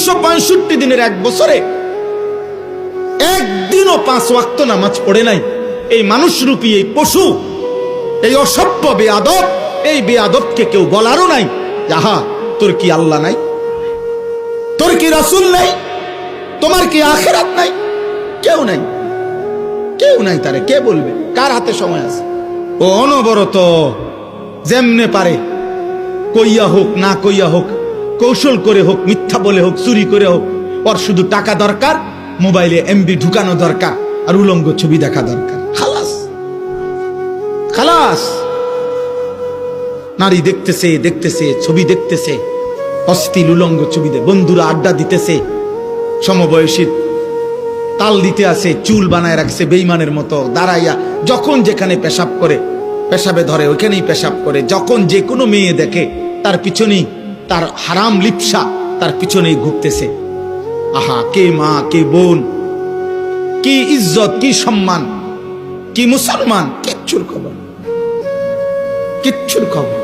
365 দিনের এক বছরে একদিনও 5 ওয়াক্ত নামাজ পড়ে নাই এই মানুষরূপী এই পশু, এই অসভ্য বেয়াদব, এই বেয়াদবকে কেউ বলারও নাই যাহা তোর কি আল্লাহ নাই, তোর কি রাসূল নাই, তোমার কি আখিরাত নাই? কেউ নাই, কেউ নাই। তারে কে বলবে? কার হাতে সময় আছে? ও অনবরত যেমনে পারে কইয়া হোক না কইয়া হোক, কৌশল করে হোক, মিথ্যা বলে হোক, চুরি করে হোক, ওর শুধু টাকা দরকার, মোবাইলে এমবি ঢুকানো দরকার, আর উলঙ্গ ছবি দেখা দরকার। খালাস খালাস। নারী দেখতেছে দেখতেছে, ছবি দেখতেছে, অশ্লীল উলঙ্গ ছবি দে, বন্ধুরা আড্ডা দিতেছে, সমবয়সী তাল দিতে আছে, চুল বানায় রাখছে বেঈমানের মতো দাঁড়াইয়া, যখন যেখানে পেশাব করে, পেশাবে ধরে ওইখানেই পেশাব করে, যখন যে কোনো মেয়ে দেখে তার পিছনেই তার হারাম লিপসা, তার পিছনেই ঘুরতেছে। আহা, কে মা, কে বোন, কি ইজ্জত, কি সম্মান, কি মুসলমান, কিচ্ছুর খবর, কিচ্ছুর খবর।